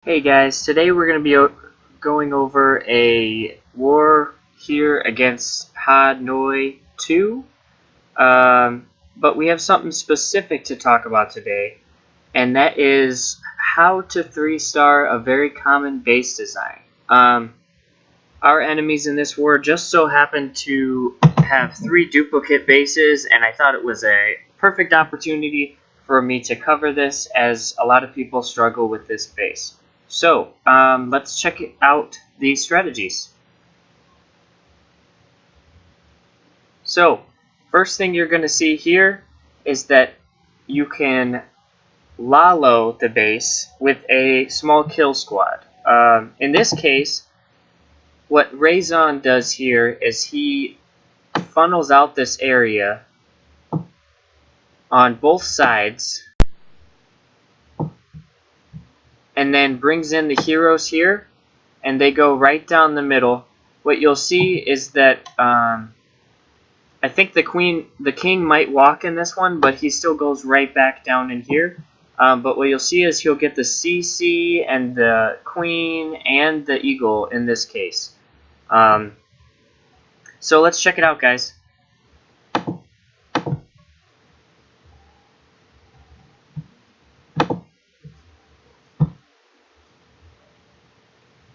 Hey guys, today we're going to be going over a war here against Hanoi 2, but we have something specific to talk about today, and that is how to 3-star a very common base design. Our enemies in this war just so happen to have 3 duplicate bases, and I thought it was a perfect opportunity for me to cover this, as a lot of people struggle with this base. So, let's check out these strategies. So, first thing you're going to see here is that you can Lalo the base with a small kill squad. In this case, what Raison does here is he funnels out this area on both sides and then brings in the heroes here, and they go right down the middle. What you'll see is that I think the king might walk in this one, but he still goes right back down in here. But what you'll see is he'll get the CC and the queen and the eagle in this case. So let's check it out, guys.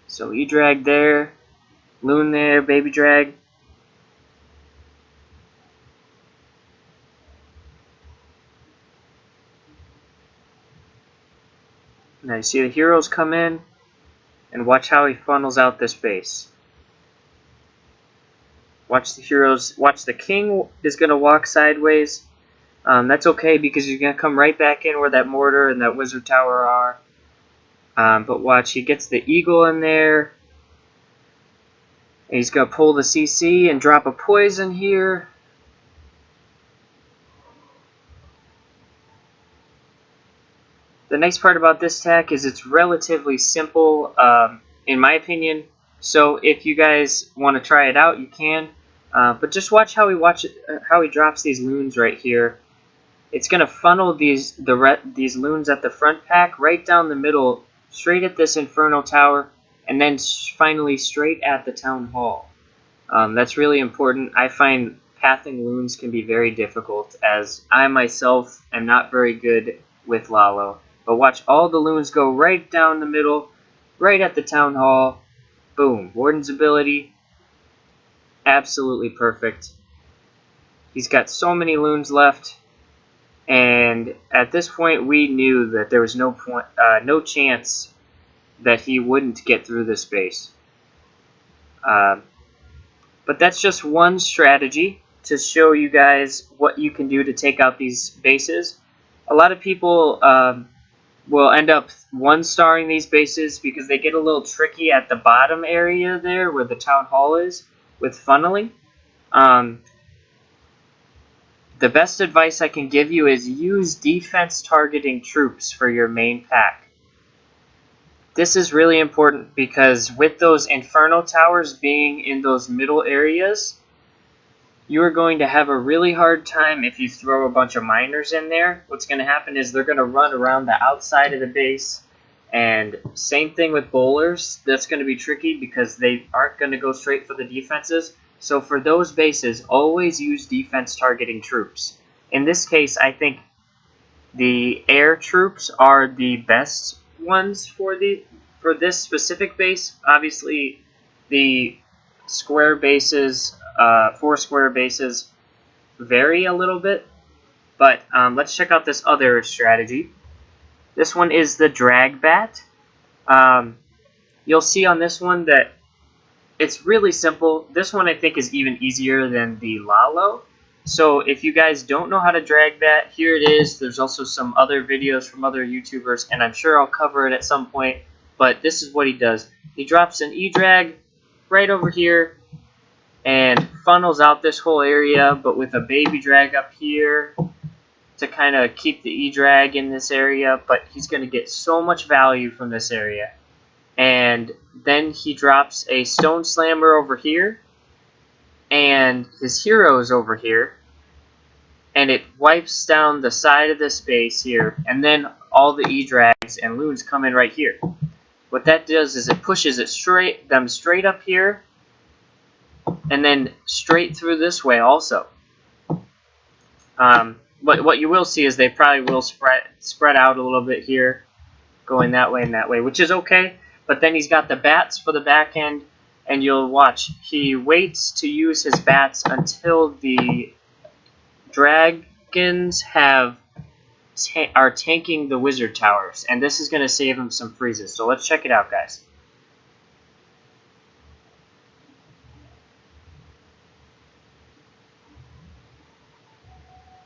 So E-drag there, loon there, baby drag. Now you see the heroes come in, and watch how he funnels out this base. Watch the heroes, watch the king is going to walk sideways. That's okay because you're going to come right back in where that mortar and that wizard tower are. But watch, he gets the eagle in there. And he's going to pull the CC and drop a poison here. The nice part about this tack is it's relatively simple, in my opinion. So if you guys want to try it out, you can. But just watch how he drops these loons right here. It's going to funnel these loons at the front pack right down the middle, straight at this Inferno Tower, and then finally straight at the Town Hall. That's really important. I find pathing loons can be very difficult, as I myself am not very good with Lalo. But watch all the loons go right down the middle, right at the Town Hall. Boom. Warden's ability. Absolutely perfect. He's got so many loons left. And at this point, we knew that there was no chance that he wouldn't get through this base. But that's just one strategy to show you guys what you can do to take out these bases. A lot of people will end up 1-starring these bases because they get a little tricky at the bottom area there where the town hall is with funneling. The best advice I can give you is use defense targeting troops for your main pack. This is really important because with those Inferno Towers being in those middle areas, you are going to have a really hard time if you throw a bunch of miners in there. What's going to happen is they're going to run around the outside of the base, and same thing with bowlers. That's going to be tricky because they aren't going to go straight for the defenses. So for those bases, always use defense targeting troops. In this case, I think the air troops are the best ones for this specific base. Obviously, the square bases, 4 square bases, vary a little bit. But let's check out this other strategy. This one is the drag bat. You'll see on this one that it's really simple. This one I think is even easier than the Lalo. So if you guys don't know how to drag bat, here it is. There's also some other videos from other YouTubers, and I'm sure I'll cover it at some point. But this is what he does. He drops an E-drag right over here and funnels out this whole area, but with a baby drag up here to kind of keep the E-drag in this area. But he's going to get so much value from this area. And then he drops a Stone Slammer over here, and his heroes over here, and it wipes down the side of this base here, and then all the E-drags and loons come in right here. what that does is it pushes it straight up here, and then straight through this way also. What you will see is they probably will spread out a little bit here, going that way and that way, which is okay. But then he's got the bats for the back end, and you'll watch. He waits to use his bats until the dragons are tanking the wizard towers, and this is going to save him some freezes. So let's check it out, guys.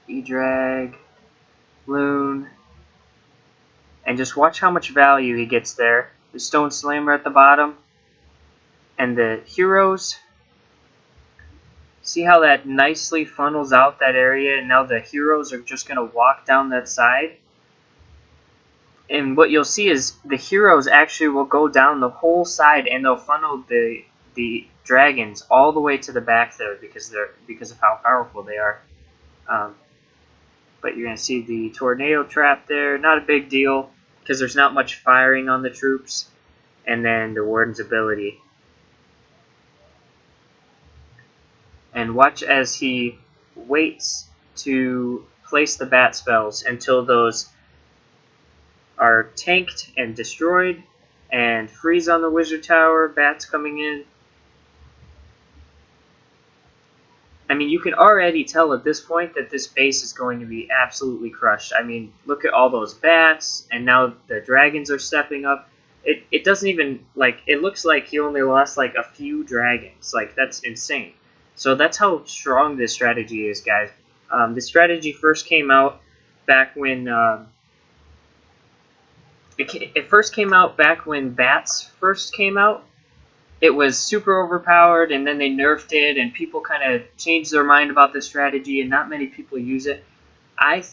E-Drag, Loon, and just watch how much value he gets there. The Stone Slammer at the bottom, and the heroes. See how that nicely funnels out that area, and now the heroes are just going to walk down that side. And what you'll see is the heroes actually will go down the whole side, and they'll funnel the dragons all the way to the back there because of how powerful they are. But you're going to see the tornado trap there. Not a big deal because there's not much firing on the troops. And then the warden's ability. And watch as he waits to place the bat spells until those are tanked and destroyed, and freeze on the wizard tower, bats coming in. I mean, you can already tell at this point that this base is going to be absolutely crushed. I mean, look at all those bats, and now the dragons are stepping up. It doesn't even, like, it looks like he only lost, like, a few dragons. Like, that's insane. So that's how strong this strategy is, guys. The strategy first came out back when... It first came out back when bats first came out. It was super overpowered, and then they nerfed it, and people kind of changed their mind about the strategy, and not many people use it. I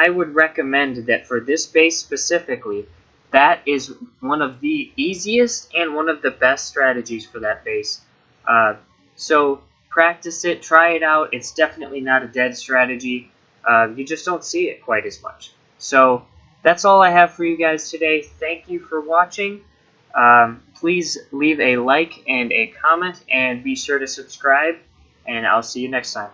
would recommend that for this base specifically, that is one of the easiest and one of the best strategies for that base. So practice it, try it out. It's definitely not a dead strategy. You just don't see it quite as much. So that's all I have for you guys today. Thank you for watching. Please leave a like and a comment, and be sure to subscribe, and I'll see you next time.